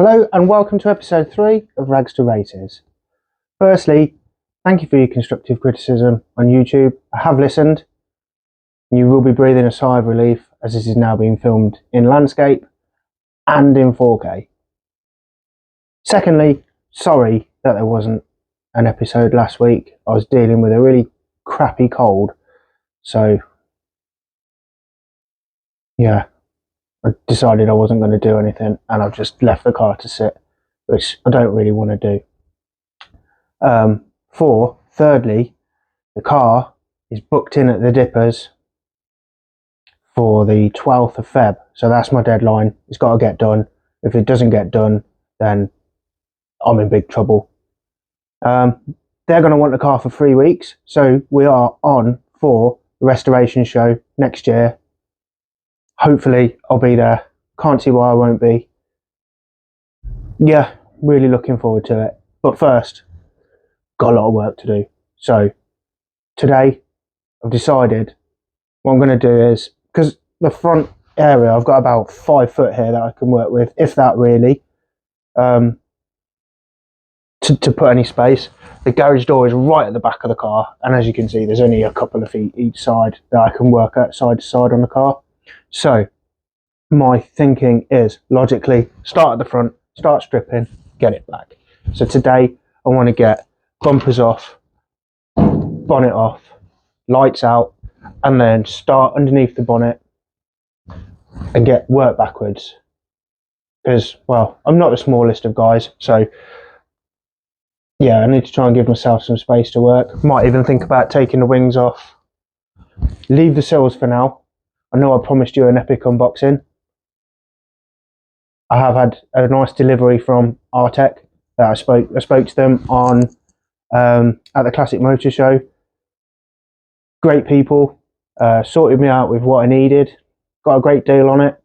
Hello and welcome to episode 3 of Rags to Races. Firstly, thank you for your constructive criticism on YouTube. I have listened. You will be breathing a sigh of relief as this is now being filmed in landscape and in 4K. Secondly, sorry that there wasn't an episode last week. I was dealing with a really crappy cold, so yeah, I decided I wasn't going to do anything and I've just left the car to sit, which I don't really want to do. Thirdly, the car is booked in at the Dippers for the 12th of Feb, so that's my deadline. It's got to get done. If it doesn't get done, then I'm in big trouble. They're going to want the car for 3 weeks, so we are on for the restoration show next year. Hopefully I'll be there. Can't see why I won't be. Yeah, really looking forward to it. But first, got a lot of work to do. So today I've decided what I'm going to do is, because the front area, I've got about 5 foot here that I can work with, if that really, to put any space. The garage door is right at the back of the car, and as you can see, there's only a couple of feet each side that I can work at side to side on the car. So my thinking is, logically, start at the front, start stripping, get it back. So today I want to get bumpers off, bonnet off, lights out, and then start underneath the bonnet and get work backwards. Because, well, I'm not the smallest of guys, so yeah, I need to try and give myself some space to work. Might even think about taking the wings off. Leave the sills for now. I know I promised you an epic unboxing. I have had a nice delivery from Artec. I spoke to them on at the Classic Motor Show. Great people. Sorted me out with what I needed. Got a great deal on it.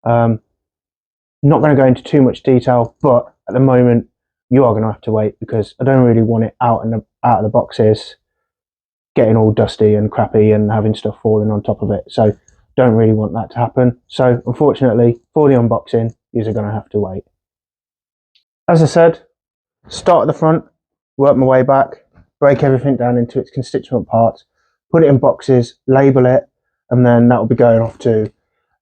Not going to go into too much detail, but at the moment you are going to have to wait because I don't really want it out of the boxes getting all dusty and crappy and having stuff falling on top of it. So don't really want that to happen. So unfortunately, for the unboxing, you're going to have to wait. As I said, start at the front, work my way back, break everything down into its constituent parts, put it in boxes, label it, and then that will be going off to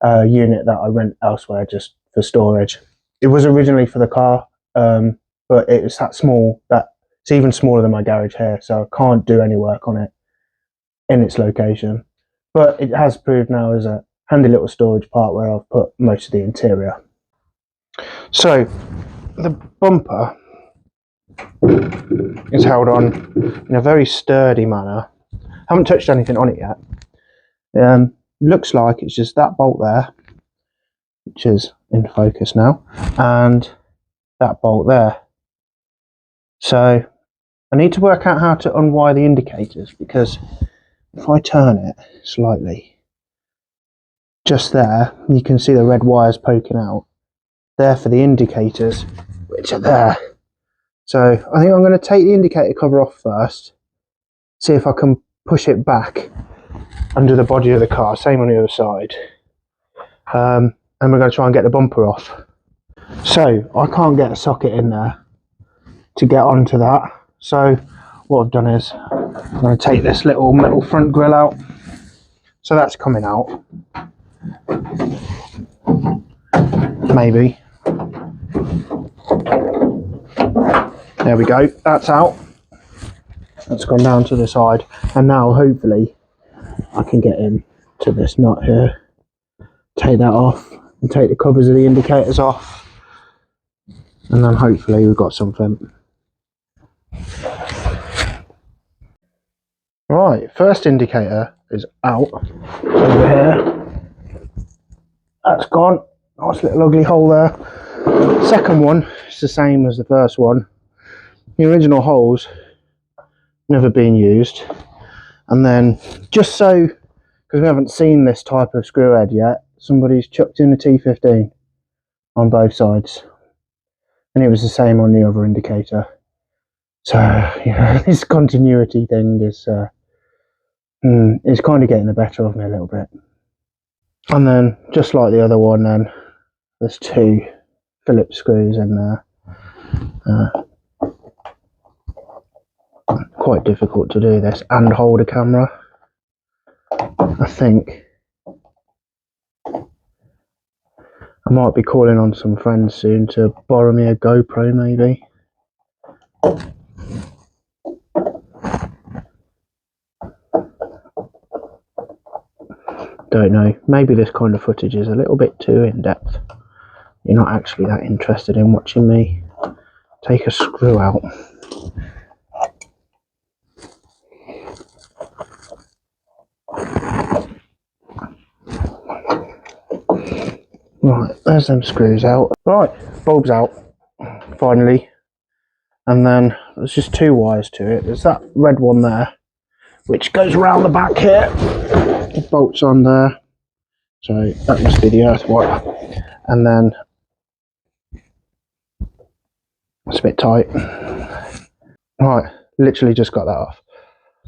a unit that I rent elsewhere just for storage. It was originally for the car, but it was that small that it's even smaller than my garage here, so I can't do any work on it in its location. But it has proved now as a handy little storage part where I've put most of the interior. So the bumper is held on in a very sturdy manner. Haven't touched anything on it yet. Looks like it's just that bolt there, which is in focus now, and that bolt there. So I need to work out how to unwire the indicators, because if I turn it slightly, just there, you can see the red wires poking out. There for the indicators, which are there. So I think I'm going to take the indicator cover off first, see if I can push it back under the body of the car, same on the other side. And we're going to try and get the bumper off. So I can't get a socket in there to get onto that. So what I've done is I'm going to take this little metal front grille out. So that's coming out. Maybe. There we go, that's out. That's gone down to the side. And now hopefully I can get in to this nut here. Take that off and take the covers of the indicators off. And then hopefully we've got something. Right, first indicator is out over here. That's gone. Nice little ugly hole there. Second one is the same as the first one. The original holes never been used. And then just so, because we haven't seen this type of screw head yet, somebody's chucked in a T15 on both sides. And it was the same on the other indicator. So, yeah, this continuity thing is kind of getting the better of me a little bit. And then, just like the other one then, there's 2 Phillips screws in there. Quite difficult to do this and hold a camera. I think I might be calling on some friends soon to borrow me a GoPro maybe. Don't know, maybe this kind of footage is a little bit too in depth. You're not actually that interested in watching me take a screw out. Right, there's them screws out. Right, bulb's out, finally. And then there's just two wires to it. There's that red one there, which goes around the back here. The bolt's on there. So that must be the earth wire. And then it's a bit tight. Right, literally just got that off.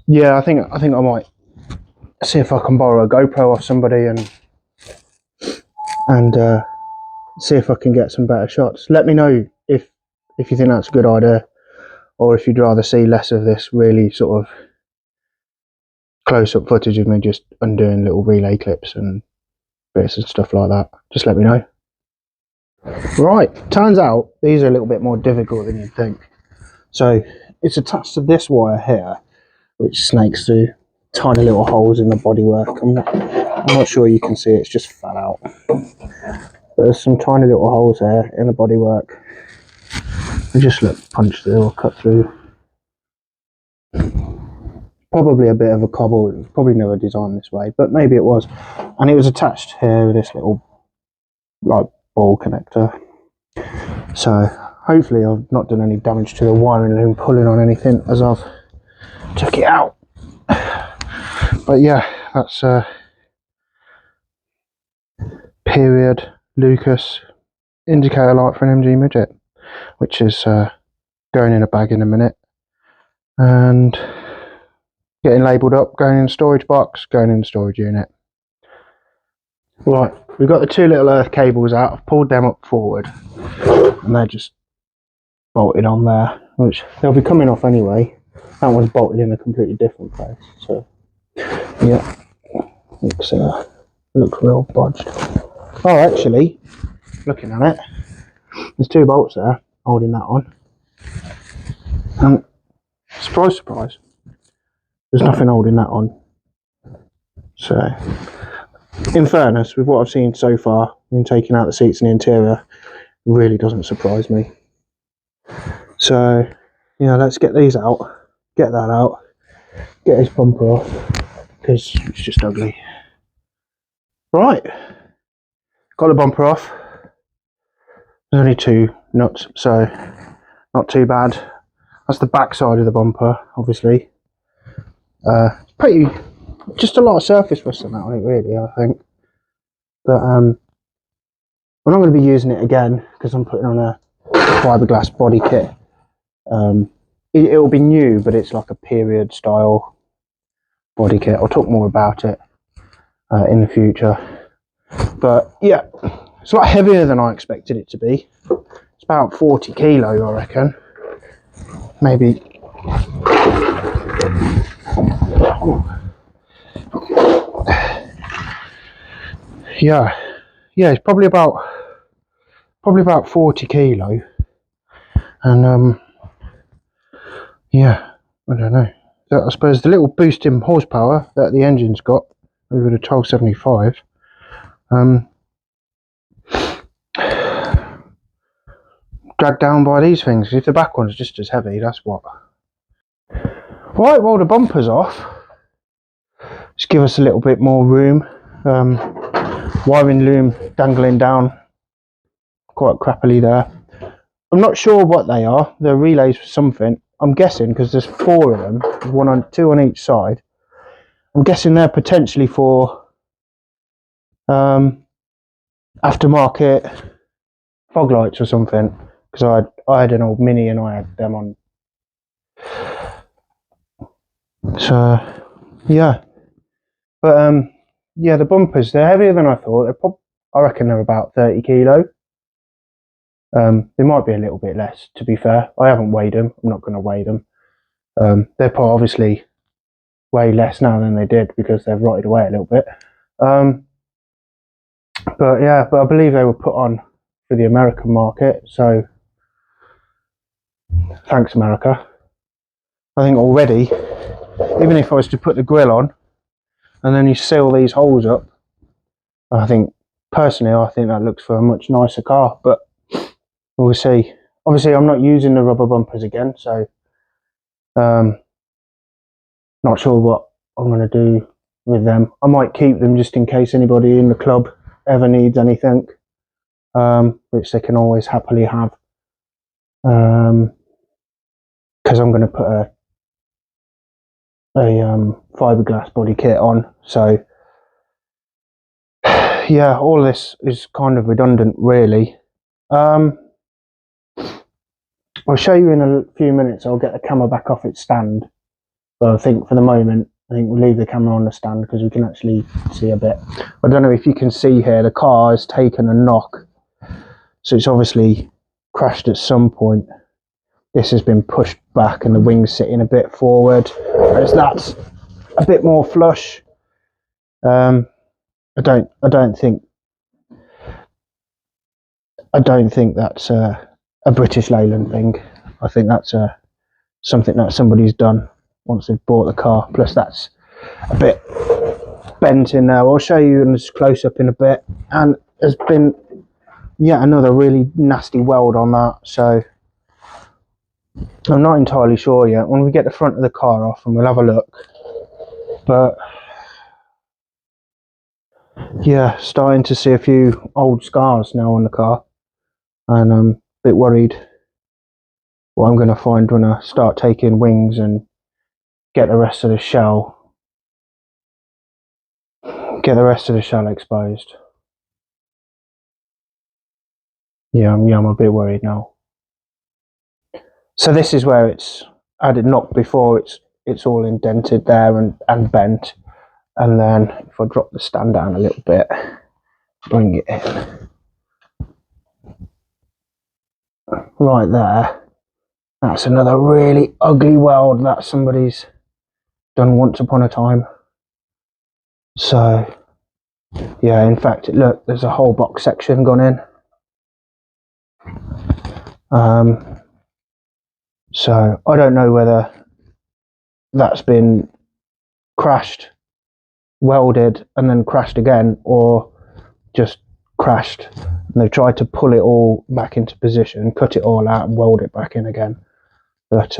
Yeah, I think I might see if I can borrow a GoPro off somebody and see if I can get some better shots. Let me know if you think that's a good idea, or if you'd rather see less of this really sort of close-up footage of me just undoing little relay clips and bits and stuff like that. Just let me know. Right, turns out these are a little bit more difficult than you'd think. So it's attached to this wire here, which snakes through tiny little holes in the bodywork. I'm not sure you can see it, it's just fell out. But there's some tiny little holes there in the bodywork. They just look punched through or cut through. Probably a bit of a cobble. It was probably never designed this way, but maybe it was. And it was attached here with this little like ball connector. So hopefully I've not done any damage to the wiring loom pulling on anything as I've took it out. But yeah, that's period Lucas indicator light for an MG Midget, which is going in a bag in a minute and getting labelled up, going in a storage box, going in the storage unit. Right, we've got the two little earth cables out. I've pulled them up forward and they're just bolted on there, which they'll be coming off anyway. That one's bolted in a completely different place, so yeah, looks real bodged. Oh, actually, looking at it, there's two bolts there holding that on, and surprise surprise, there's nothing holding that on. So in fairness, with what I've seen so far in taking out the seats and the interior, really doesn't surprise me. So yeah, let's get these out, get that out, get this bumper off, because it's just ugly. Right, got the bumper off. There's only two nuts, so not too bad. That's the back side of the bumper, obviously. Pretty, just a lot of surface rust on that on it, really, I think. But I'm not going to be using it again because I'm putting on a fiberglass body kit. It'll be new, but it's like a period style body kit. I'll talk more about it in the future. But yeah, it's a lot heavier than I expected it to be. It's about 40 kilo, I reckon. Maybe. Yeah, it's probably about 40 kilo. And yeah, I don't know. I suppose the little boost in horsepower that the engine's got over the 1275, dragged down by these things. If the back one's just as heavy, that's what. Right, well, the bumper's off. Just give us a little bit more room. Wiring loom dangling down quite crappily there. I'm not sure what they are. They're relays for something. I'm guessing, because there's four of them, two on each side. I'm guessing they're potentially for aftermarket fog lights or something, because I had an old Mini and I had them on. So yeah, but yeah, the bumpers, they're heavier than I thought. I reckon they're about 30 kilo. They might be a little bit less, to be fair. I haven't weighed them. I'm not going to weigh them. They're obviously way less now than they did because they've rotted away a little bit. But yeah, I believe they were put on for the American market. So thanks, America. I think already, even if I was to put the grill on and then you seal these holes up, I think personally that looks for a much nicer car, but we'll see. Obviously I'm not using the rubber bumpers again, so not sure what I'm going to do with them. I might keep them just in case anybody in the club ever needs anything, which they can always happily have, because I'm going to put a fiberglass body kit on. So yeah, all this is kind of redundant really. I'll show you in a few minutes. I'll get the camera back off its stand, but I think for the moment we'll leave the camera on the stand because we can actually see a bit. I don't know if you can see here, the car has taken a knock, so it's obviously crashed at some point. This has been pushed back and the wing's sitting a bit forward, whereas that's a bit more flush. I don't think that's a British Leyland thing. I think that's something that somebody's done once they've bought the car. Plus that's a bit bent in there. I'll show you in this close up in a bit. And there's been yet another really nasty weld on that. So I'm not entirely sure yet. When we get the front of the car off and we'll have a look. But yeah, starting to see a few old scars now on the car. And I'm a bit worried what I'm going to find when I start taking wings and get the rest of the shell exposed. Yeah, I'm a bit worried now. So this is where it's had it knocked before. It's all indented there and bent. And then if I drop the stand down a little bit, bring it in right there. That's another really ugly weld that somebody's done once upon a time. So yeah, in fact, look, there's a whole box section gone in. So I don't know whether that's been crashed, welded, and then crashed again, or just crashed and they've tried to pull it all back into position, cut it all out and weld it back in again. But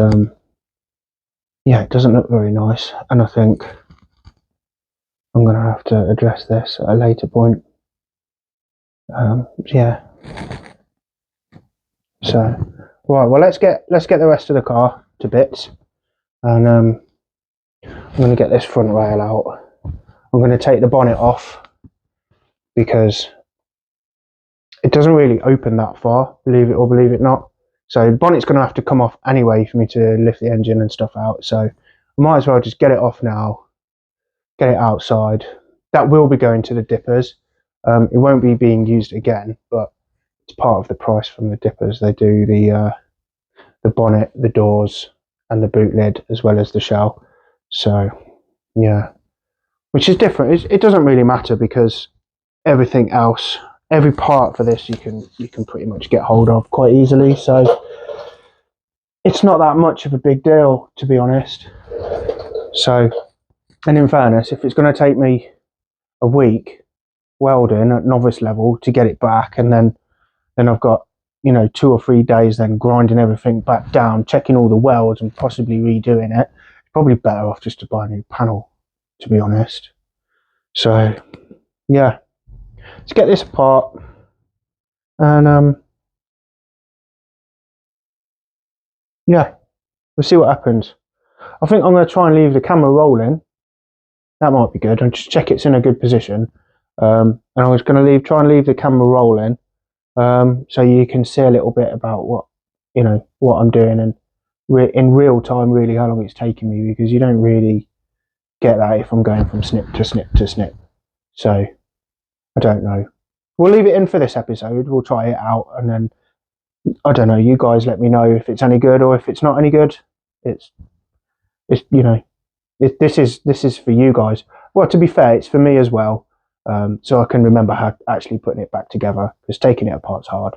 yeah, it doesn't look very nice, and I think I'm going to have to address this at a later point. Yeah. So right, well, let's get the rest of the car to bits, and I'm going to get this front rail out. I'm going to take the bonnet off because it doesn't really open that far, believe it or believe it not. So the bonnet's going to have to come off anyway for me to lift the engine and stuff out. So I might as well just get it off now, get it outside. That will be going to the dippers. It won't be being used again, but it's part of the price from the dippers. They do the bonnet, the doors, and the boot lid, as well as the shell. So yeah, which is different. It doesn't really matter because everything else, every part for this, you can pretty much get hold of quite easily. So it's not that much of a big deal, to be honest. So, and in fairness, if it's going to take me a week welding at novice level to get it back, and then I've got 2 or 3 days then grinding everything back down, checking all the welds and possibly redoing it, it's probably better off just to buy a new panel, to be honest. So yeah, let's get this apart and yeah, we'll see what happens. I think I'm going to try and leave the camera rolling. That might be good, and just check it's in a good position. And I was going to try and leave the camera rolling, so you can see a little bit about what I'm doing, and in real time really how long it's taking me, because you don't really get that if I'm going from snip to snip to snip. So I don't know. We'll leave it in for this episode. We'll try it out, and then I don't know, you guys let me know if it's any good or if it's not any good. It's you know, this is for you guys. Well, to be fair, it's for me as well. So I can remember how actually putting it back together, because taking it apart's hard.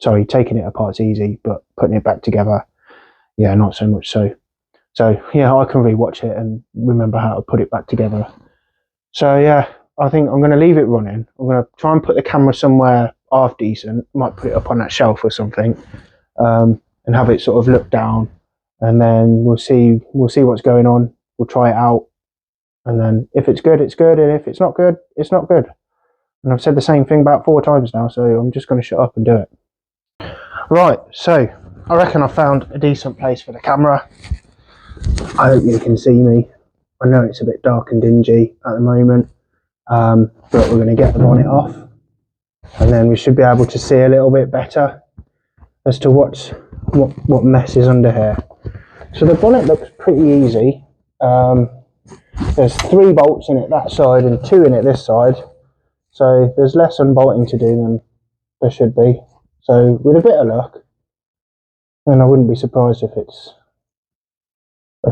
Sorry, taking it apart's easy, but putting it back together, yeah, not so much so. So yeah, I can rewatch it and remember how to put it back together. So yeah, I think I'm going to leave it running. I'm going to try and put the camera somewhere half decent. Might put it up on that shelf or something, and have it sort of look down, and then we'll see what's going on. We'll try it out, and then if it's good, it's good, and if it's not good, it's not good. And I've said the same thing about 4 times now, so I'm just going to shut up and do it. Right, so I reckon I found a decent place for the camera. I hope you can see me. I know it's a bit dark and dingy at the moment, but we're going to get the bonnet off, and then we should be able to see a little bit better as to what mess is under here. So the bonnet looks pretty easy. There's 3 bolts in it that side and 2 in it this side, so there's less unbolting to do than there should be. So with a bit of luck, and I wouldn't be surprised if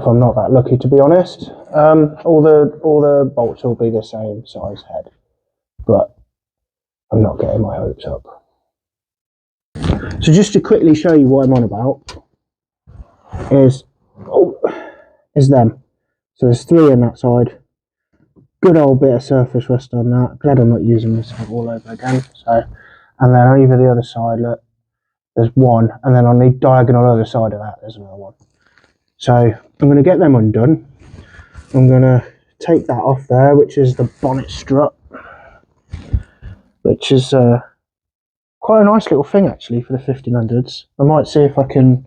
I'm not that lucky, to be honest, all the bolts will be the same size head, but I'm not getting my hopes up. So just to quickly show you what I'm on about is them. So there's 3 on that side. Good old bit of surface rust on that. Glad I'm not using this all over again. So, and then over the other side, look, there's 1, and then on the diagonal other side of that, there's another 1. So I'm going to get them undone. I'm going to take that off there, which is the bonnet strut, which is quite a nice little thing actually for the 1500s. I might see if I can,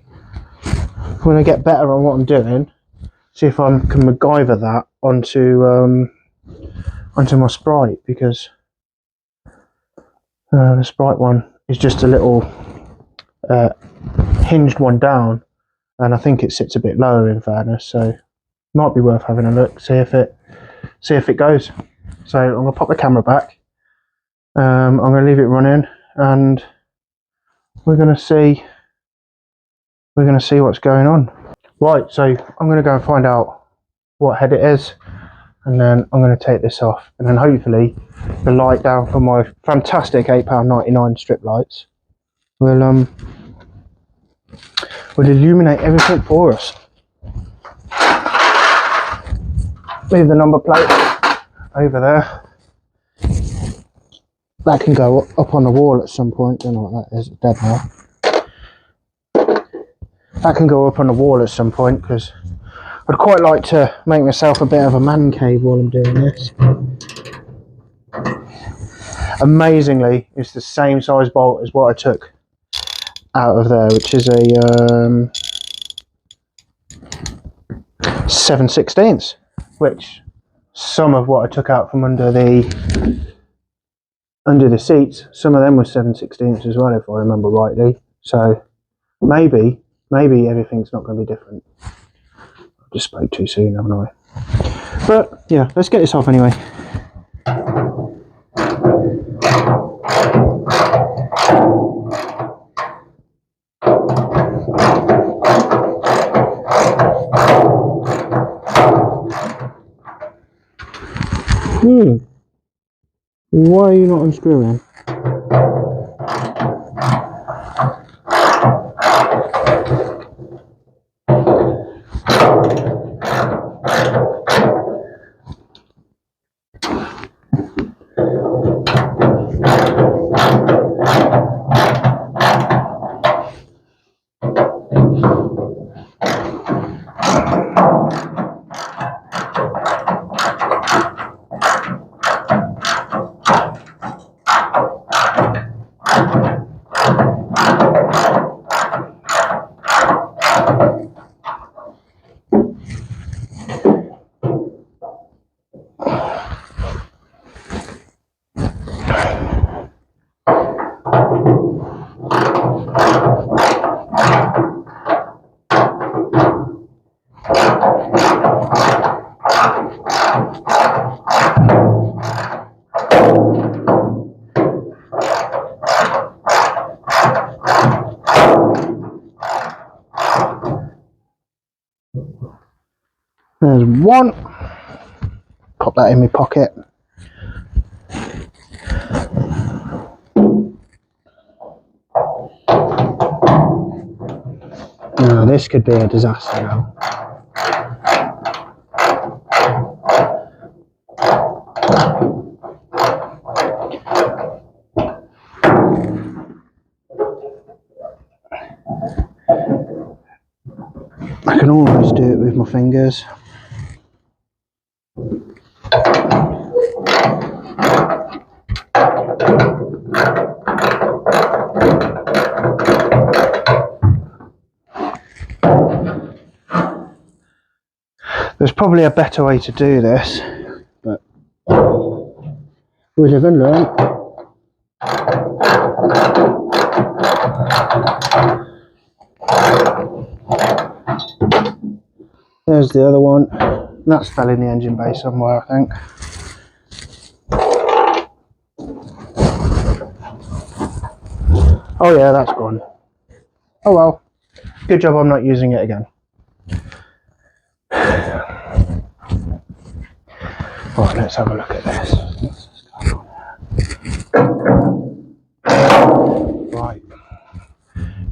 when I get better on what I'm doing, see if I can MacGyver that onto my Sprite, because the Sprite one is just a little hinged one down, and I think it sits a bit lower in fairness, so might be worth having a look, see if it goes. So I'm going to pop the camera back, I'm going to leave it running, and we're going to see what's going on. Right, so I'm going to go and find out what head it is, and then I'm going to take this off, and then hopefully the light down from my fantastic £8.99 strip lights will illuminate everything for us. Leave the number plate over there. That can go up on the wall at some point. Don't know what that is. It's dead now. That can go up on the wall at some point, because I'd quite like to make myself a bit of a man cave while I'm doing this. Amazingly, it's the same size bolt as what I took out of there, which is a 7/16, which some of what I took out from under the seats, some of them were 7/16 as well, if I remember rightly. So maybe everything's not going to be different. I just spoke too soon, haven't I? But yeah, let's get this off anyway. Why are you not unscrewing? There's one. Pop that in my pocket. Now this could be a disaster now. I can almost do it with my fingers. There's probably a better way to do this, but we live and learn. There's the other one. That's fell in the engine bay somewhere, I think. Oh yeah, that's gone. Oh well. Good job I'm not using it again. Right, let's have a look at this. Right.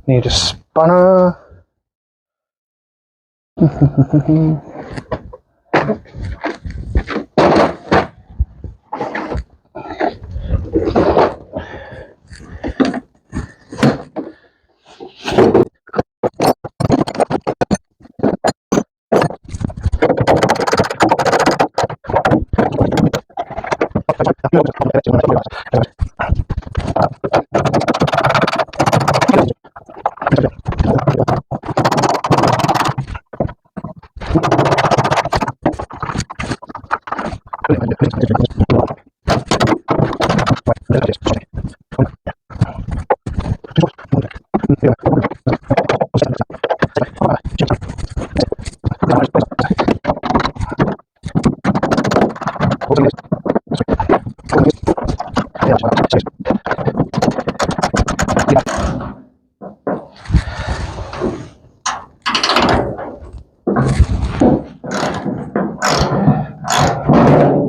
Need a spanner.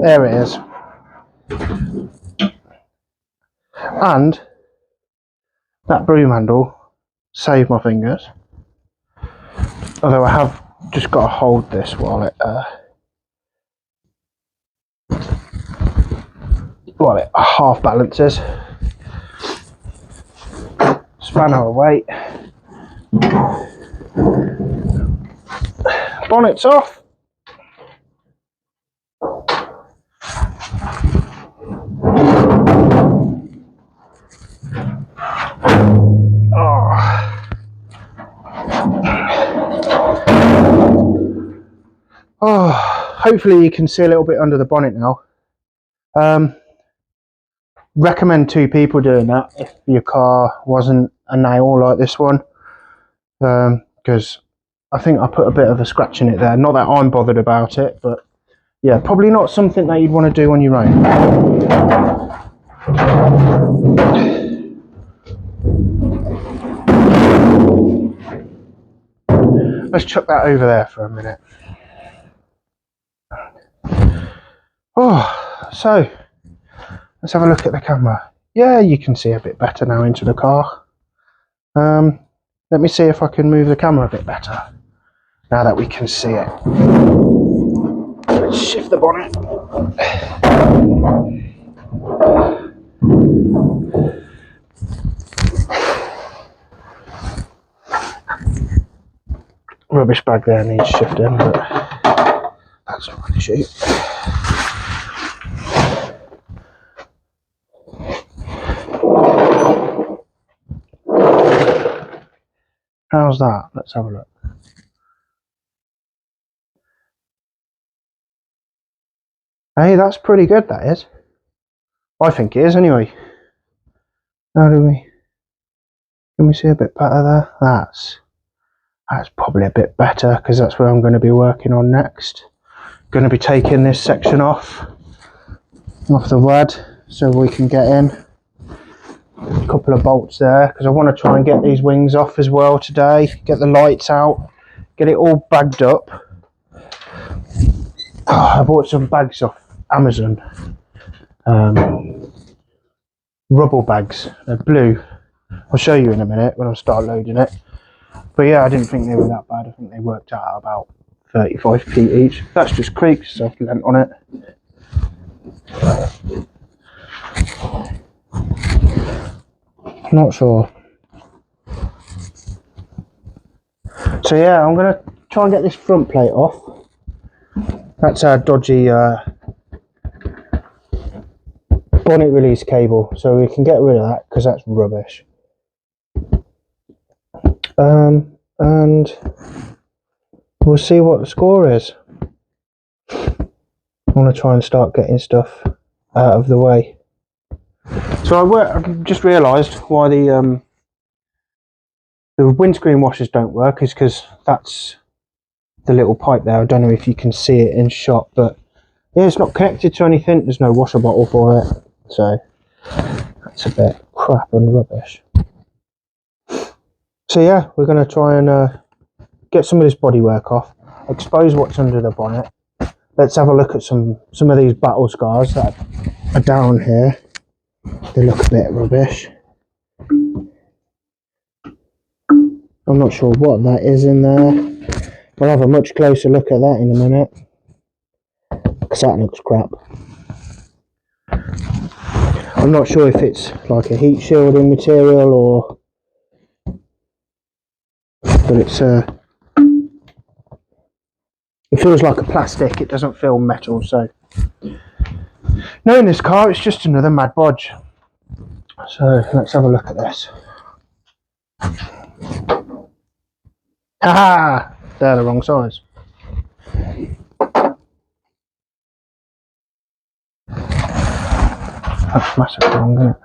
There it is. And that broom handle saved my fingers. Although I have just got to hold this while it half balances. Spanner away. Bonnet's off. Oh, hopefully you can see a little bit under the bonnet now. Recommend 2 people doing that if your car wasn't a nail like this one, because I think I put a bit of a scratch in it there. Not that I'm bothered about it, but yeah, probably not something that you'd want to do on your own. Let's chuck that over there for a minute. Oh, so let's have a look at the camera. Yeah, you can see a bit better now into the car. Let me see if I can move the camera a bit better now that we can see it. Let's shift the bonnet. Rubbish bag there needs shifting, but that's not an issue. How's that? Let's have a look. Hey, that's pretty good, that is. I think it is anyway. How do we... Can we see a bit better there? That's probably a bit better, because that's where I'm going to be working on next. Going to be taking this section off the rad so we can get in. A couple of bolts there, because I want to try and get these wings off as well today. Get the lights out, get it all bagged up. I bought some bags off Amazon. Rubble bags. They're blue. I'll show you in a minute when I start loading it. But yeah, I didn't think they were that bad. I think they worked out about 35p each. That's just creeks, so I've lent on it. Not sure. So yeah, I'm gonna try and get this front plate off. That's our dodgy bonnet release cable, so we can get rid of that because that's rubbish. And we'll see what the score is. I want to try and start getting stuff out of the way. So I just realised why the windscreen washers don't work is because that's the little pipe there. I don't know if you can see it in shot, but yeah, it's not connected to anything. There's no washer bottle for it, so that's a bit crap and rubbish. So yeah, we're going to try and get some of this bodywork off, expose what's under the bonnet. Let's have a look at some of these battle scars that are down here. They look a bit rubbish. I'm not sure what that is in there. We'll have a much closer look at that in a minute, because that looks crap. I'm not sure if it's like a heat shielding material or, but it feels like a plastic. It doesn't feel metal. So knowing this car, it's just another Mad Bodge. So let's have a look at this. Haha! They're the wrong size. That's massive wrong, isn't it?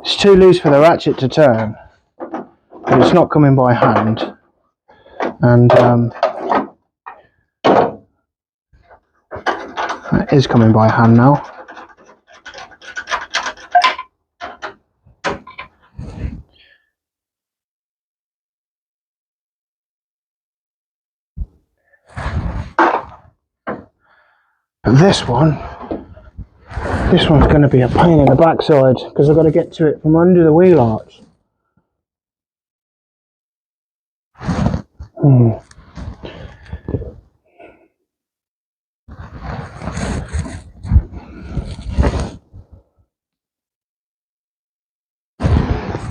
It's too loose for the ratchet to turn, but it's not coming by hand, and it is coming by hand now. But this one's going to be a pain in the backside because I've got to get to it from under the wheel arch.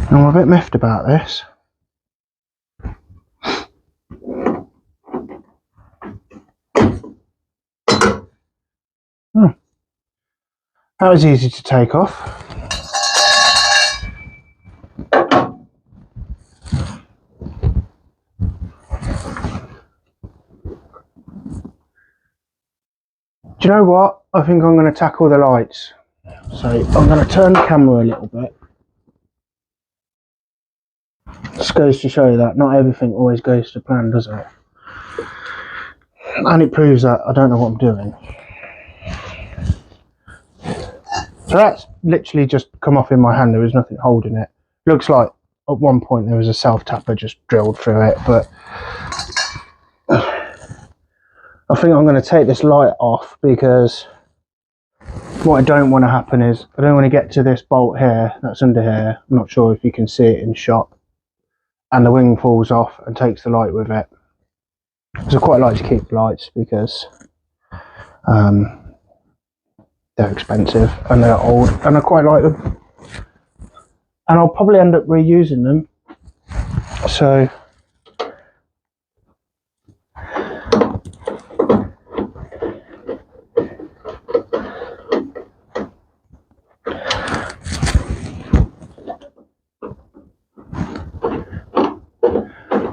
I'm a bit miffed about this. That was easy to take off. Do you know what? I think I'm going to tackle the lights. So I'm going to turn the camera a little bit. This goes to show that not everything always goes to plan, does it? And it proves that I don't know what I'm doing. So that's literally just come off in my hand. There was nothing holding it. Looks like at one point there was a self-tapper just drilled through it, but I think I'm going to take this light off, because what I don't want to happen is I don't want to get to this bolt here that's under here. I'm not sure if you can see it in shot, and the wing falls off and takes the light with it. So I quite like to keep lights because they're expensive and they're old, and I quite like them, and I'll probably end up reusing them. So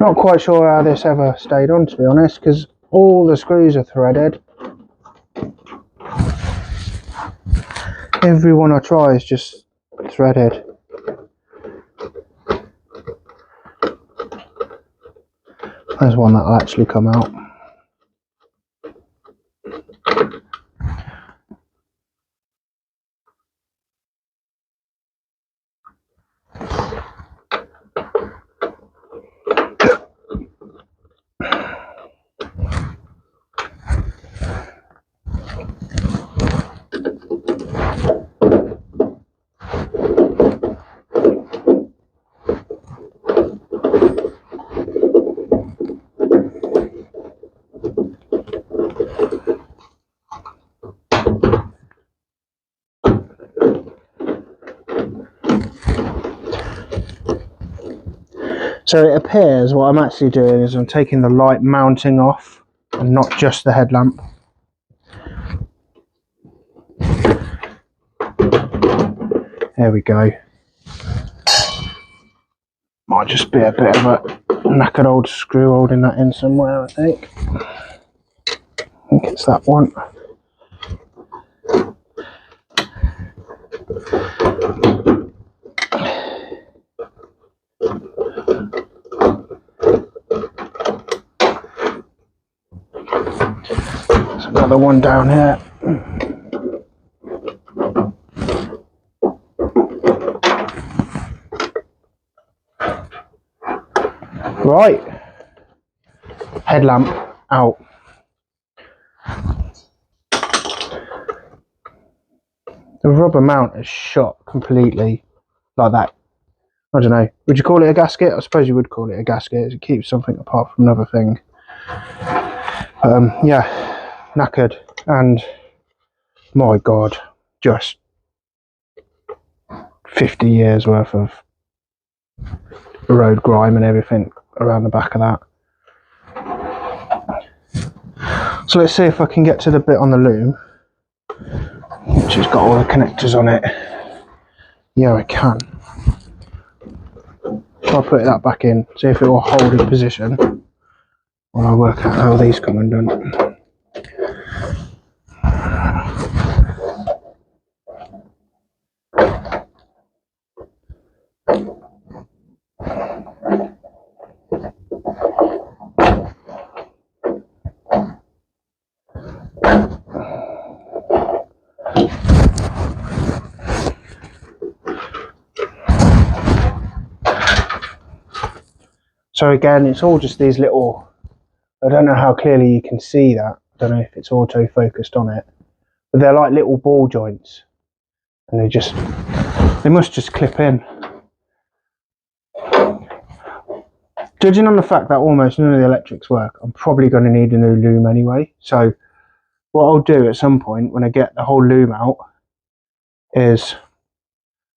not quite sure how this ever stayed on, to be honest, because all the screws are threaded. Every one I try is just threaded. There's one that'll actually come out. So it appears what I'm actually doing is I'm taking the light mounting off and not just the headlamp. There we go. Might just be a bit of a knackered old screw holding that in somewhere, I think. I think it's that one. There's another one down here. Right, headlamp out. The rubber mount is shot completely like that. I don't know, would you call it a gasket? I suppose you would call it a gasket. It keeps something apart from another thing. Yeah, knackered, and my god, just 50 years worth of road grime and everything around the back of that. So let's see if I can get to the bit on the loom, which has got all the connectors on it. Yeah, I can. So I'll put that back in, see if it will hold in position while I work out how these come undone. So again, it's all just these little, I don't know how clearly you can see that, I don't know if it's auto focused on it, but they're like little ball joints, and they must just clip in. Judging on the fact that almost none of the electrics work, I'm probably going to need a new loom anyway. So what I'll do at some point when I get the whole loom out is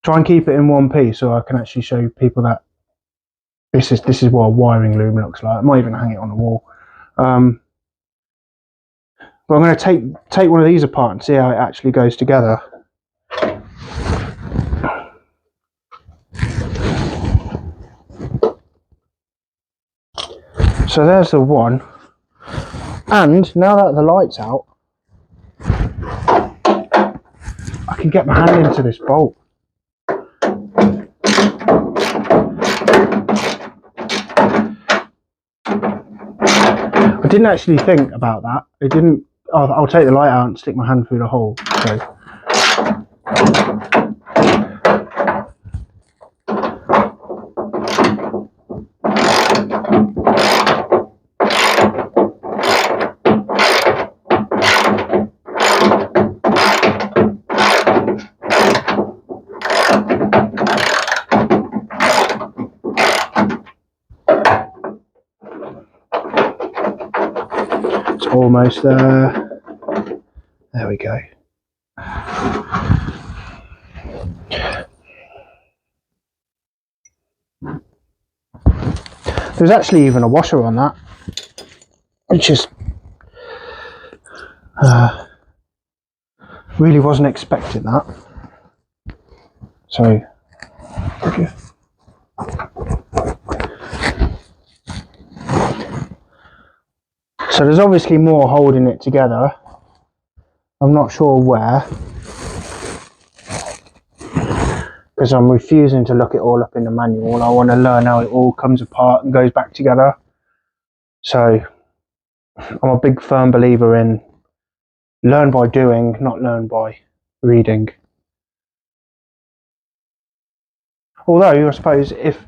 try and keep it in one piece, so I can actually show people that this is what a wiring loom looks like. I might even hang it on the wall. But I'm going to take one of these apart and see how it actually goes together. So there's the one, and now that the light's out, can get my hand into this bolt. I didn't actually think about that. It didn't. I'll take the light out and stick my hand through the hole. So. It's almost there. There we go. There's actually even a washer on that, which is really wasn't expecting that. So there's obviously more holding it together. I'm not sure where, because I'm refusing to look it all up in the manual. I want to learn how it all comes apart and goes back together. So I'm a big firm believer in learn by doing, not learn by reading. Although I suppose if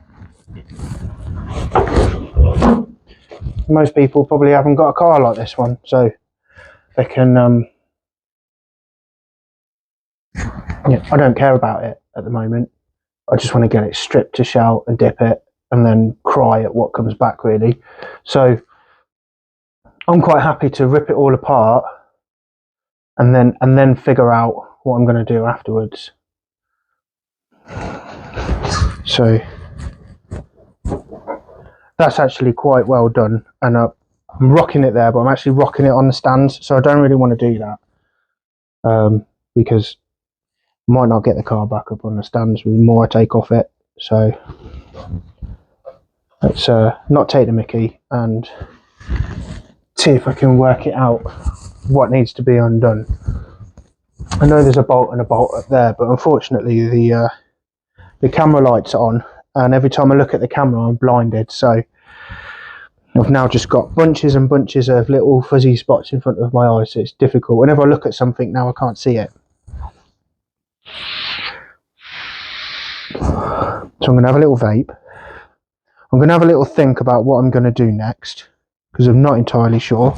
most people probably haven't got a car like this one, so they can yeah, I don't care about it at the moment. I just want to get it stripped to shell and dip it and then cry at what comes back, really. So I'm quite happy to rip it all apart and then figure out what I'm going to do afterwards. So that's actually quite well done, and I'm rocking it there, but I'm actually rocking it on the stands, so I don't really want to do that because I might not get the car back up on the stands with more I take off it. So let's not take the mickey and see if I can work it out what needs to be undone. I know there's a bolt and a bolt up there, but unfortunately the camera light's on, and every time I look at the camera I'm blinded, so I've now just got bunches and bunches of little fuzzy spots in front of my eyes, so it's difficult. Whenever I look at something now I can't see it. So I'm going to have a little vape. I'm going to have a little think about what I'm going to do next, because I'm not entirely sure.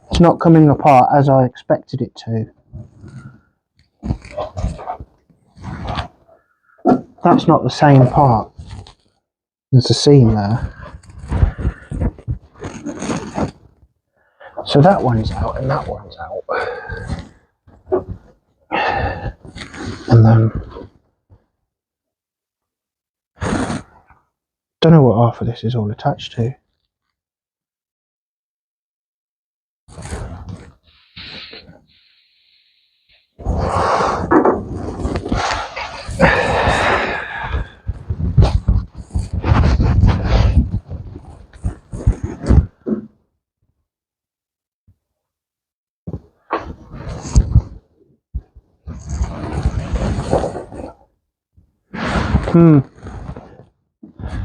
It's not coming apart as I expected it to. That's not the same part. There's a seam there. So that one's out and that one's out. And then don't know what half of this is all attached to.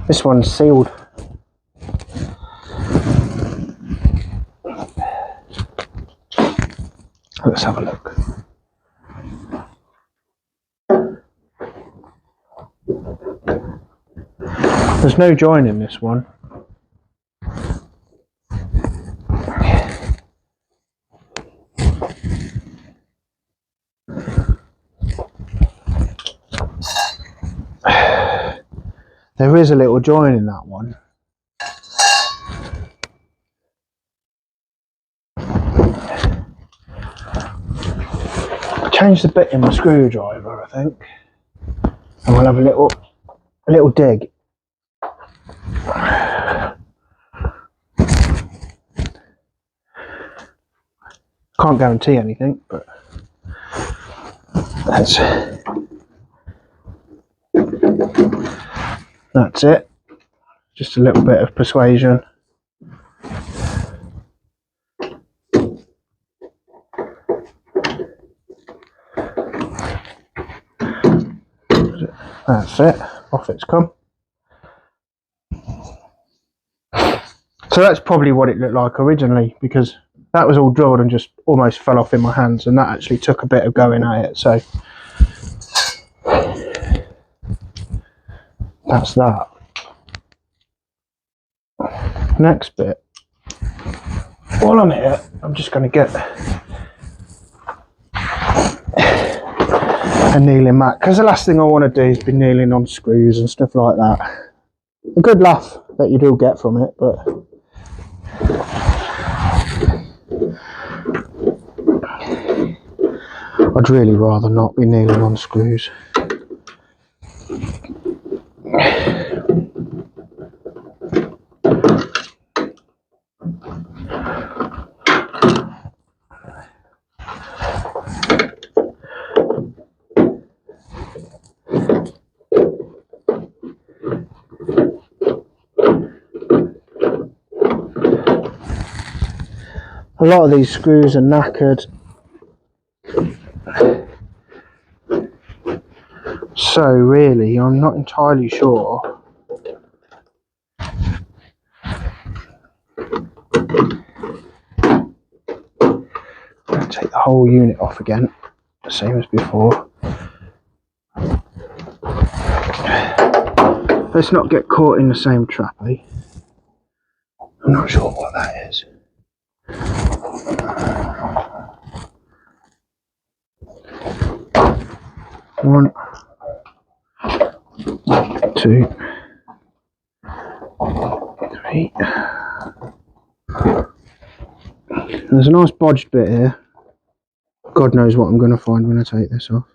This one's sealed. Let's have a look. There's no join in this one. There is a little join in that one. I changed the bit in my screwdriver, I think. And we'll have a little dig. Can't guarantee anything, but that's it. Just a little bit of persuasion. That's it, off it's come. So that's probably what it looked like originally, because that was all drilled and just almost fell off in my hands, and that actually took a bit of going at it. So that's that. Next bit, while I'm here, I'm just going to get a kneeling mat, because the last thing I want to do is be kneeling on screws and stuff like that. A good laugh that you do get from it, but I'd really rather not be kneeling on screws. A lot of these screws are knackered, so really I'm not entirely sure I'm going to take the whole unit off again, the same as before. Let's not get caught in the same trap, eh? I'm not sure what that is. One, two, three. There's a nice bodged bit here. God knows what I'm going to find when I take this off.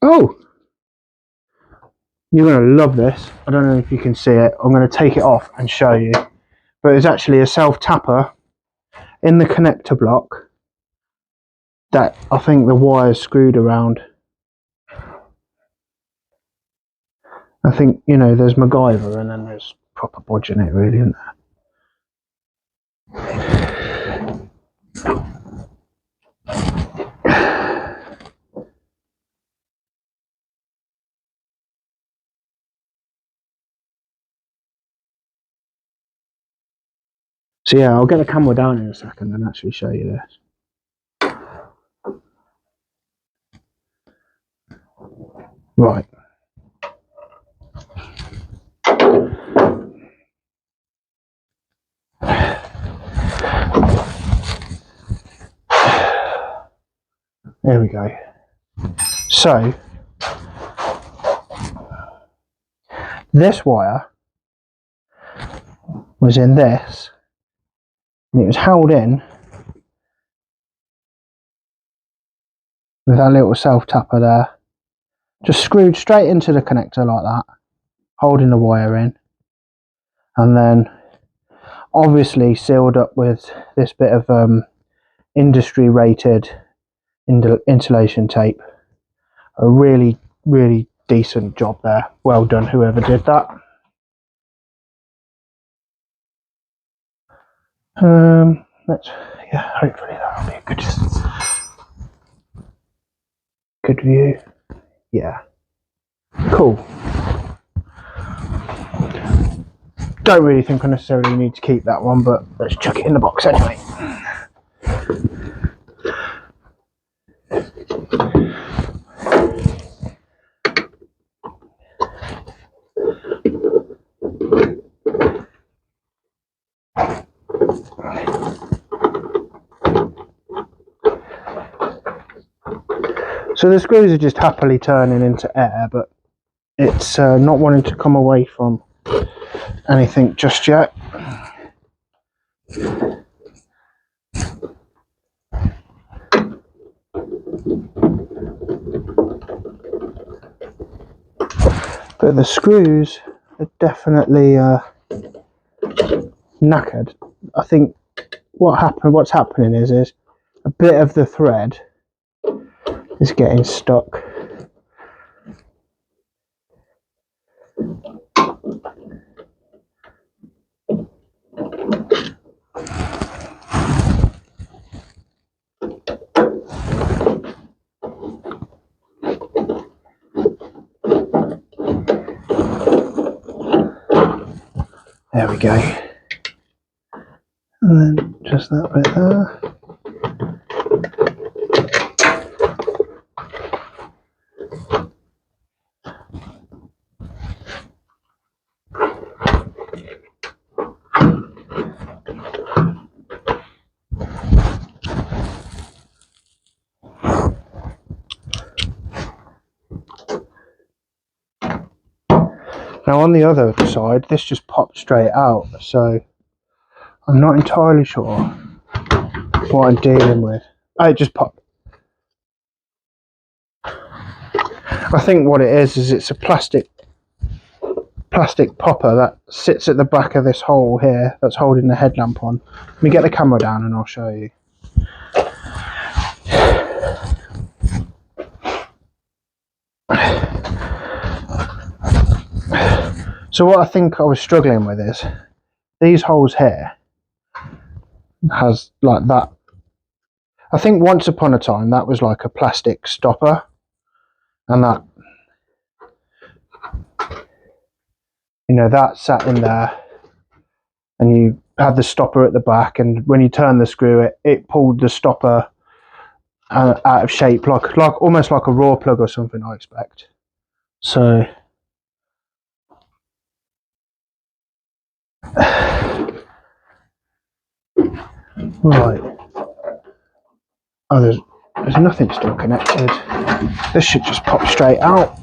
Oh! You're going to love this. I don't know if you can see it. I'm going to take it off and show you. But it's actually a self-tapper in the connector block that I think the wire's screwed around. I think, you know, there's MacGyver and then there's proper bodge in it, really, isn't there? So yeah, I'll get the camera down in a second and actually show you this. Right. There we go. So, this wire was in this, and it was held in with that little self-tapper there. Just screwed straight into the connector like that, holding the wire in. And then obviously sealed up with this bit of industry rated insulation tape. A really decent job there. Well done whoever did that. Hopefully that'll be a good view. Yeah, cool. Don't really think I necessarily need to keep that one, but let's chuck it in the box anyway. So the screws are just happily turning into air, but it's not wanting to come away from anything just yet. But the screws are definitely knackered. I think what's happening is a bit of the thread is getting stuck. There we go. And then just that bit there. Now on the other side, this just popped straight out, so I'm not entirely sure what I'm dealing with. Oh, it just popped. I think what it is it's a plastic popper that sits at the back of this hole here that's holding the headlamp on. Let me get the camera down and I'll show you. So what I think I was struggling with is these holes here has like that. I think once upon a time that was like a plastic stopper, and that, you know, that sat in there and you had the stopper at the back, and when you turn the screw it pulled the stopper out of shape, like almost like a raw plug or something, I expect. So right, oh there's nothing still connected. This should just pop straight out.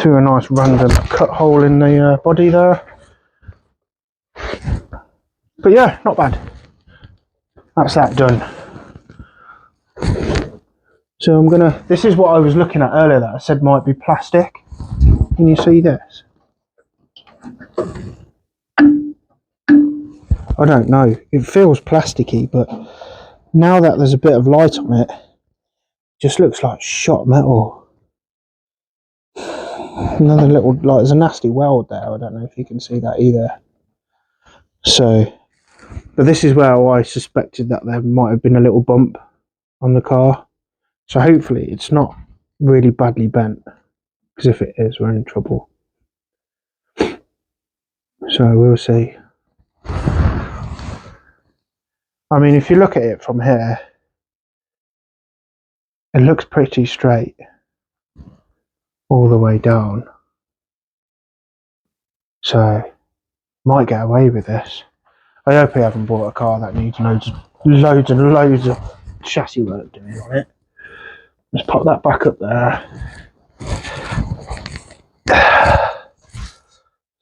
Through a nice random cut hole in the body there. But yeah, not bad. That's that done. So I'm gonna, this is what I was looking at earlier that I said might be plastic. Can you see this? I don't know, it feels plasticky, but now that there's a bit of light on it, it just looks like shot metal. Another little, like there's a nasty weld there, I don't know if you can see that either. So, but this is where I suspected that there might have been a little bump on the car. So hopefully it's not really badly bent, because if it is, we're in trouble. So we'll see. I mean, if you look at it from here, it looks pretty straight all the way down. So might get away with this. I hope I haven't bought a car that needs loads and loads of chassis work doing on it. Let's pop that back up there.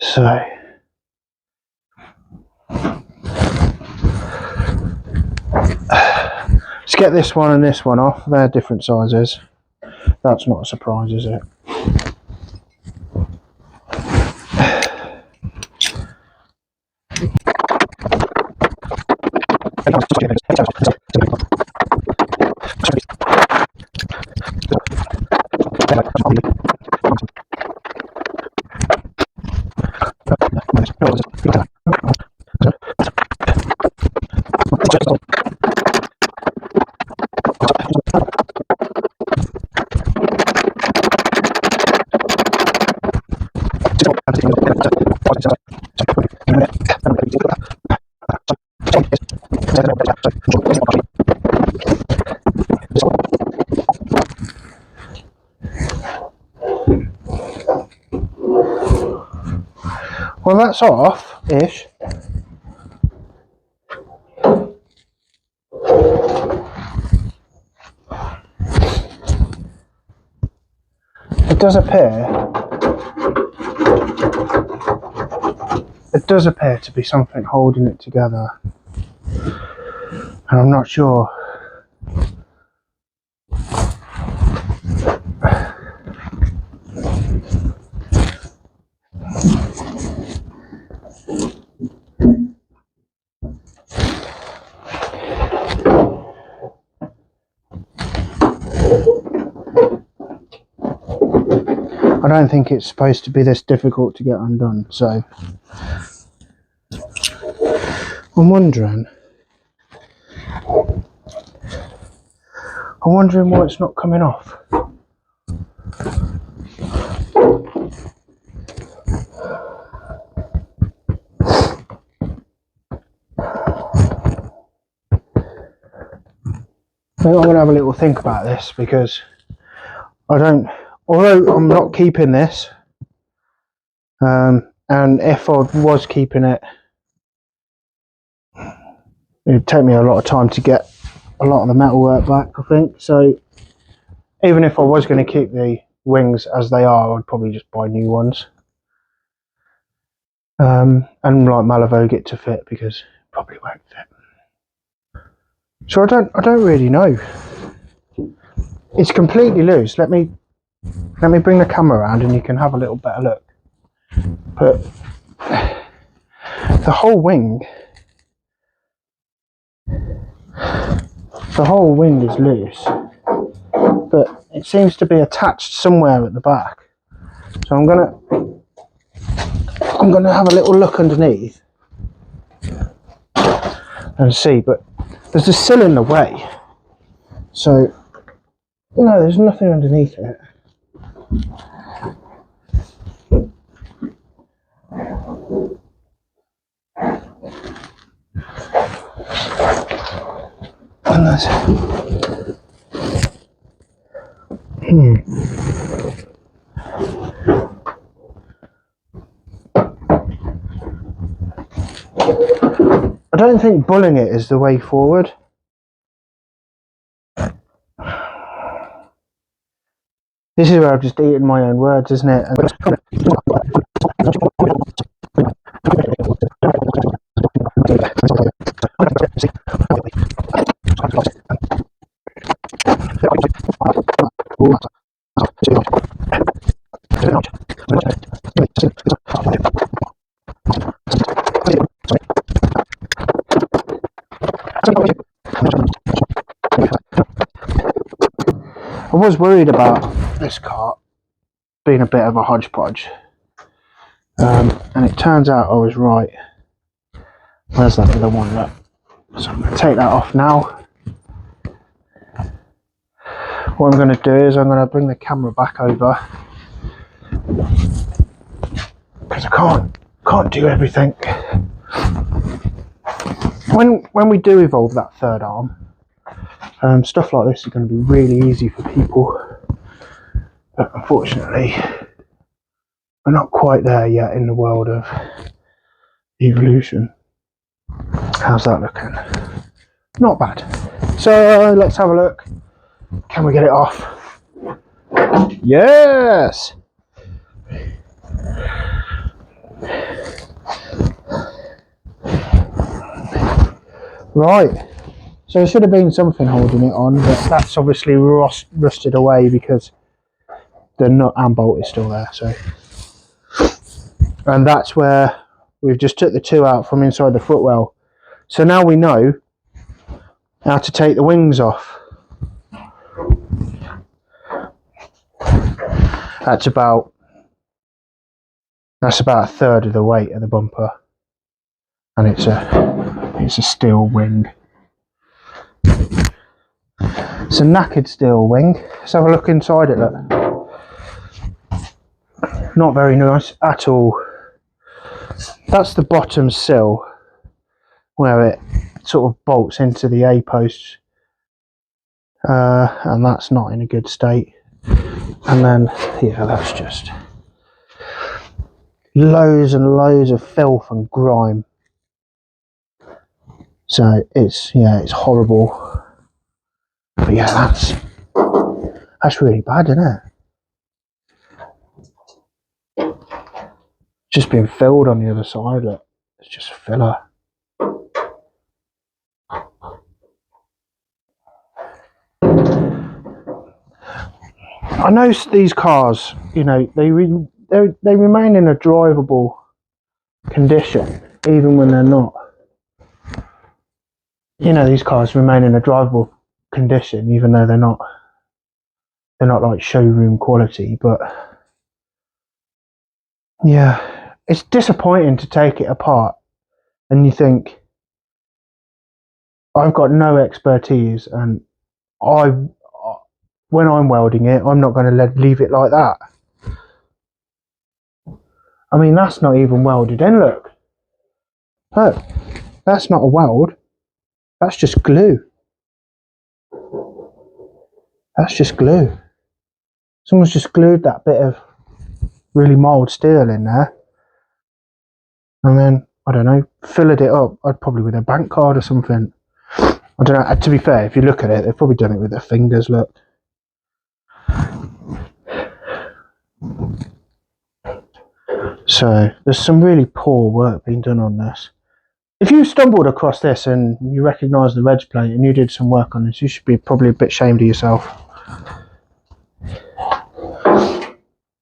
So let's get this one and this one off. They're different sizes. That's not a surprise, is it? Well, that's off-ish. It does appear to be something holding it together, and I'm not sure. I don't think it's supposed to be this difficult to get undone, so I'm wondering why it's not coming off. I think I'm going to have a little think about this, because I don't, although I'm not keeping this, and if I was keeping it, it'd take me a lot of time to get a lot of the metalwork back, I think. So even if I was going to keep the wings as they are, I'd probably just buy new ones. And like Malavogue it to fit, because it probably won't fit. So I don't really know. It's completely loose. Let me bring the camera around and you can have a little better look. But the whole wing is loose, but it seems to be attached somewhere at the back. So I'm gonna have a little look underneath and see, but there's a sill in the way, so no, there's nothing underneath it. And there's I don't think bulling it is the way forward. This is where I've just eaten my own words, isn't it? I was worried about this cart being a bit of a hodgepodge, and it turns out I was right. Where's that other one? Look. So I'm going to take that off now. What I'm going to do is I'm going to bring the camera back over, because I can't do everything. When we do evolve that third arm, stuff like this is going to be really easy for people, but unfortunately we're not quite there yet in the world of evolution. How's that looking? Not bad. So let's have a look. Can we get it off? Yes! Right, so there should have been something holding it on, but that's obviously rusted away because the nut and bolt is still there. So, and that's where we've just took the two out from inside the footwell. So now we know how to take the wings off. That's about a third of the weight of the bumper, and it's a steel wing. It's a knackered steel wing. Let's have a look inside it. Look, not very nice at all. That's the bottom sill where it sort of bolts into the A post, and that's not in a good state. And then yeah, that's just loads and loads of filth and grime. So it's horrible. But yeah, that's really bad, isn't it? Just been filled on the other side. Look, it's just filler. I know these cars, you know, they remain in a drivable condition even when they're not. You know, these cars remain in a drivable condition even though they're not like showroom quality. But yeah, it's disappointing to take it apart and you think, I've got no expertise, and when I'm welding it, I'm not going to leave it like that. I mean, that's not even welded in. Look, that's not a weld. That's just glue. That's just glue. Someone's just glued that bit of really mild steel in there, and then, I don't know, filled it up. I'd probably with a bank card or something. I don't know. To be fair, if you look at it, they've probably done it with their fingers. Look. So there's some really poor work being done on this. If you stumbled across this and you recognise the reg plate and you did some work on this, you should be probably a bit ashamed of yourself.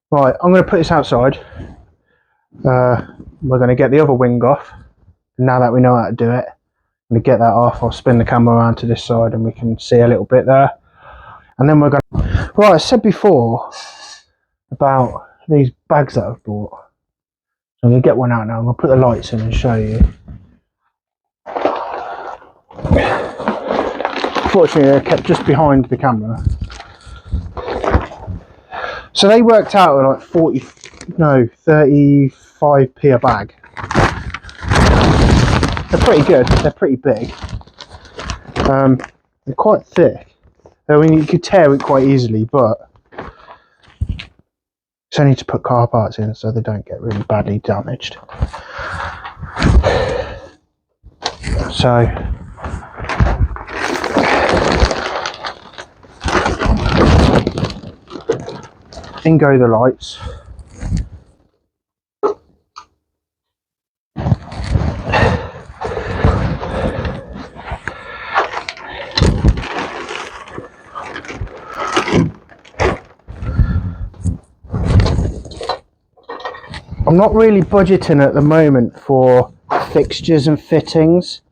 Right, I'm going to put this outside. We're going to get the other wing off. Now that we know how to do it, I'm going to get that off. I'll spin the camera around to this side and we can see a little bit there. And then we're going to... Right, I said before about these bags that I've bought. So I'm going to get one out now. I'm going to put the lights in and show you. Fortunately, they're kept just behind the camera. So they worked out at like 35p a bag. They're pretty good. They're pretty big. They're quite thick. I mean, you could tear it quite easily, but it's only to put car parts in so they don't get really badly damaged. So in go the lights. I'm not really budgeting at the moment for fixtures and fittings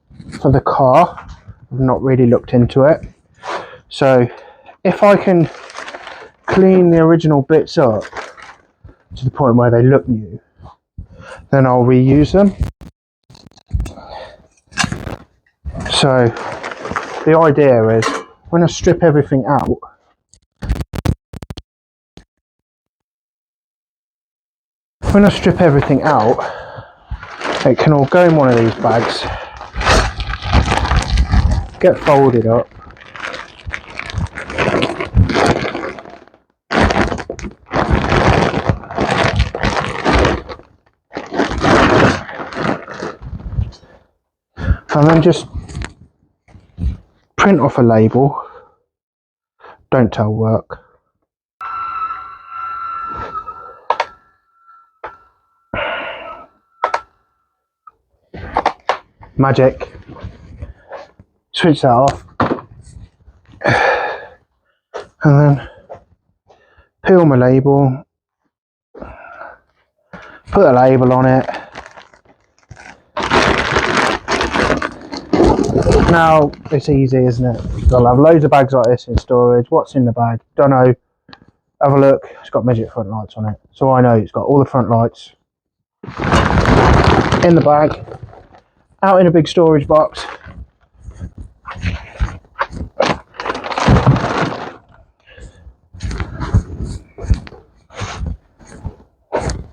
for the car. I've not really looked into it. So if I can clean the original bits up to the point where they look new, then I'll reuse them. So the idea is when I strip everything out, it can all go in one of these bags, get folded up, and then just print off a label, don't tell work. Magic. Switch that off. And then peel my label, put a label on it. Now it's easy, isn't it? I'll have loads of bags like this in storage. What's in the bag? Don't know. Have a look. It's got Midget front lights on it, so I know it's got all the front lights in the bag, out in a big storage box.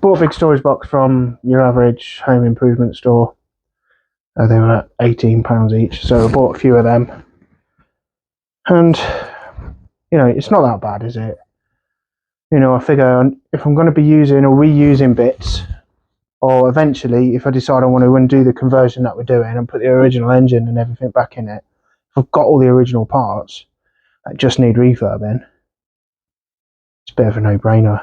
Bought a big storage box from your average home improvement store. They were £18 each, so I bought a few of them. And, you know, it's not that bad, is it? You know, I figure if I'm going to be using or reusing bits, or eventually if I decide I want to undo the conversion that we're doing and put the original engine and everything back in it, if I've got all the original parts that just need refurbing, it's a bit of a no-brainer.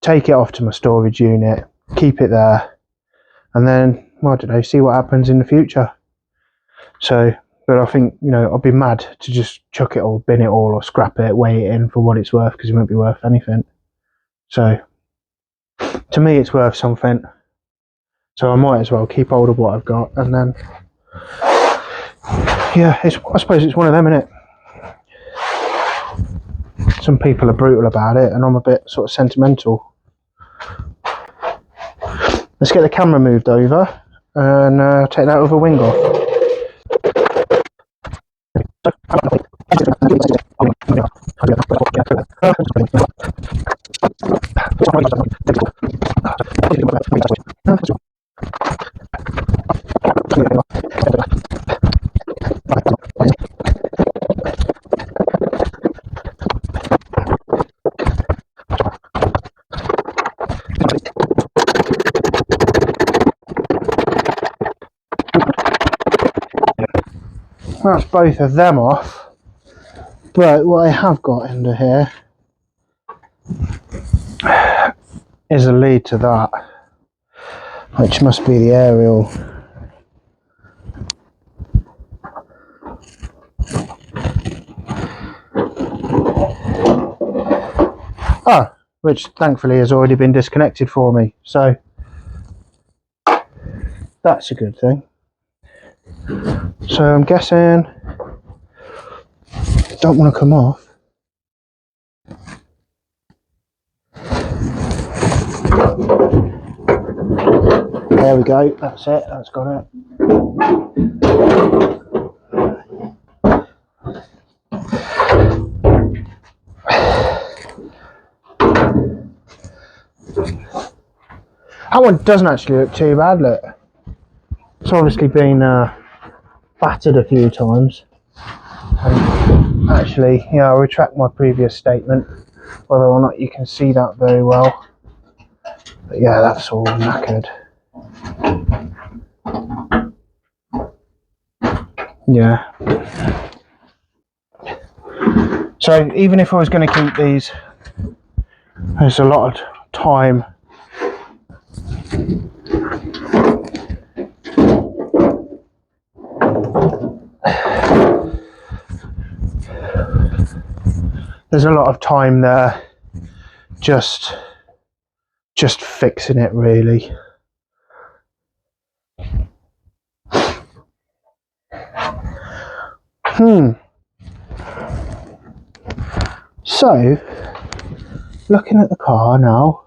Take it off to my storage unit, keep it there, and then, well, I don't know, see what happens in the future. So, but I think, you know, I'd be mad to just chuck it all, bin it all, or scrap it, weigh it in for what it's worth, because it won't be worth anything. So, to me, it's worth something. So I might as well keep hold of what I've got, and then, yeah, I suppose it's one of them, innit? Some people are brutal about it, and I'm a bit sort of sentimental. Let's get the camera moved over and take that other wing off. that's both of them off. But what I have got under here is a lead to that, which must be the aerial. Ah, which thankfully has already been disconnected for me, so that's a good thing. So I'm guessing don't want to come off. There we go, that's it, that's got it. That one doesn't actually look too bad, look. It's obviously been battered a few times. And actually, yeah, I'll retract my previous statement, whether or not you can see that very well. But yeah, that's all knackered. Yeah. So even if I was going to keep these, there's a lot of time. There's a lot of time there just fixing it, really. So, looking at the car now,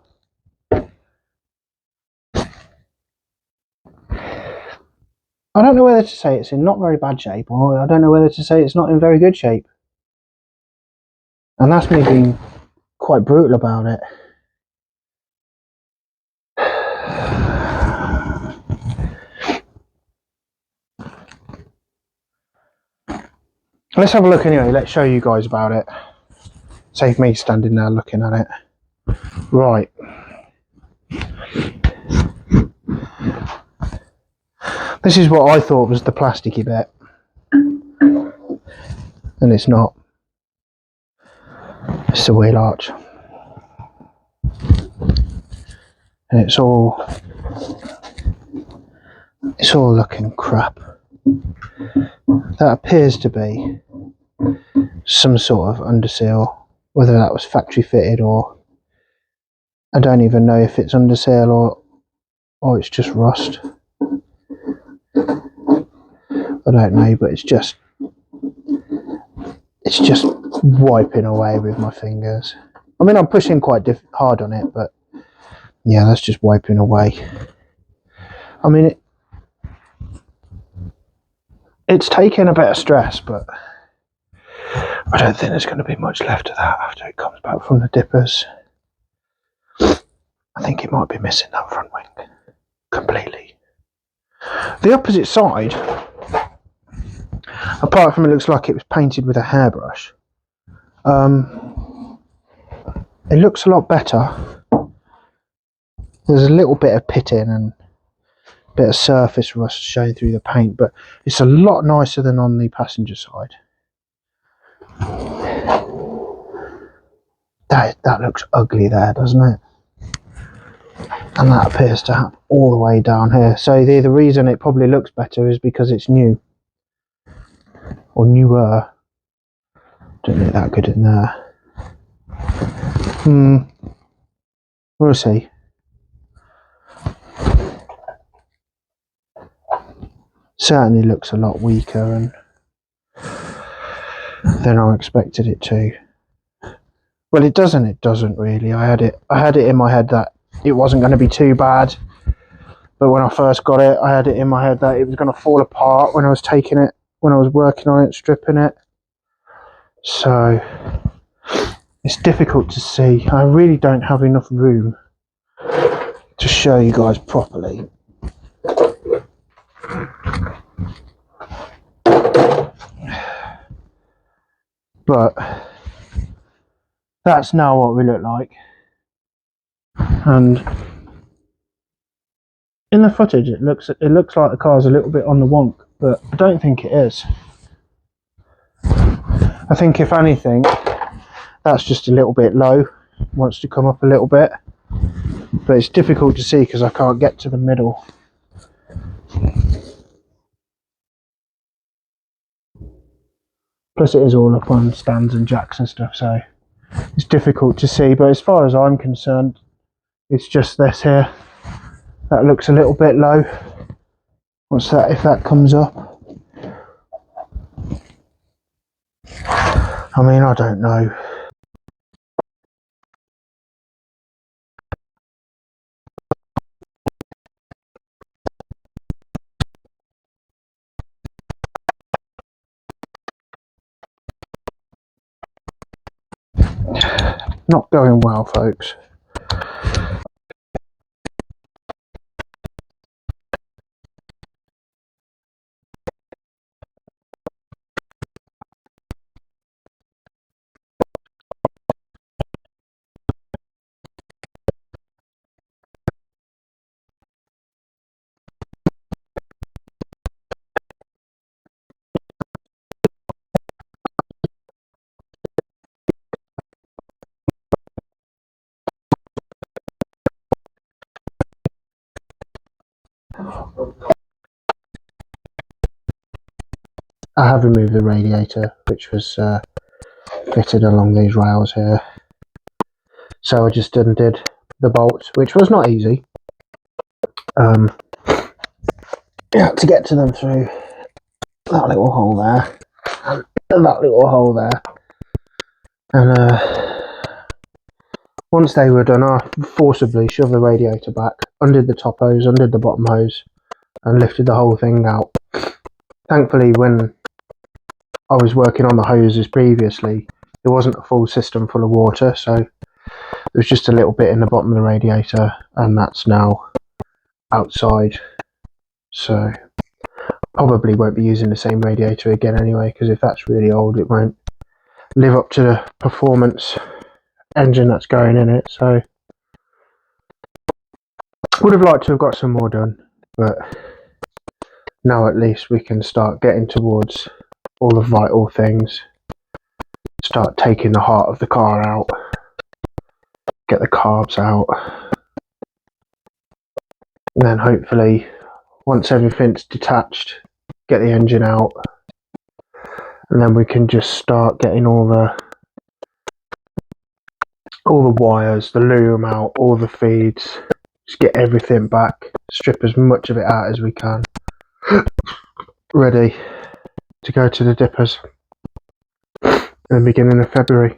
I don't know whether to say it's in not very bad shape, or I don't know whether to say it's not in very good shape. And that's me being quite brutal about it. Let's have a look anyway, let's show you guys about it. Save me standing there looking at it. Right. This is what I thought was the plasticky bit. And it's not. It's the wheel arch. And it's all looking crap. That appears to be some sort of underseal, whether that was factory fitted or I don't even know if it's underseal or it's just rust. I don't know, but it's just wiping away with my fingers. I mean, I'm pushing quite hard on it, but yeah, that's just wiping away. I mean, it's taken a bit of stress, but I don't think there's going to be much left of that after it comes back from the dippers. I think it might be missing that front wing completely. The opposite side, apart from it looks like it was painted with a hairbrush, it looks a lot better. There's a little bit of pitting and a bit of surface rust showing through the paint, but it's a lot nicer than on the passenger side. That looks ugly there, doesn't it? And that appears to have all the way down here. So the reason it probably looks better is because it's new. Or newer. Don't look that good in there. We'll see. Certainly looks a lot weaker than I expected it to. Well, it doesn't really. I had it in my head that it wasn't going to be too bad, but when I first got it, I had it in my head that it was going to fall apart when I was taking it, when I was working on it, stripping it. So it's difficult to see. I really don't have enough room to show you guys properly. But that's now what we look like. And in the footage it looks like the car's a little bit on the wonk, but I don't think it is. I think if anything, that's just a little bit low, wants to come up a little bit, but it's difficult to see because I can't get to the middle. Plus it is all up on stands and jacks and stuff, so it's difficult to see, but as far as I'm concerned, it's just this here. That looks a little bit low. What's that if that comes up? I mean, I don't know. Not going well, folks. I have removed the radiator, which was fitted along these rails here. So I just undid the bolts, which was not easy. Yeah, to get to them through that little hole there, and that little hole there. And once they were done, I forcibly shoved the radiator back, undid the top hose, undid the bottom hose, and lifted the whole thing out. Thankfully, when I was working on the hoses previously, there wasn't a full system full of water, so there was just a little bit in the bottom of the radiator, and that's now outside. So probably won't be using the same radiator again anyway, because if that's really old, it won't live up to the performance engine that's going in it. So would have liked to have got some more done, but now at least we can start getting towards all the vital things, start taking the heart of the car out, get the carbs out, and then hopefully once everything's detached, get the engine out, and then we can just start getting all the wires, the loom out, all the feeds, just get everything back, strip as much of it out as we can, ready to go to the dippers in the beginning of February.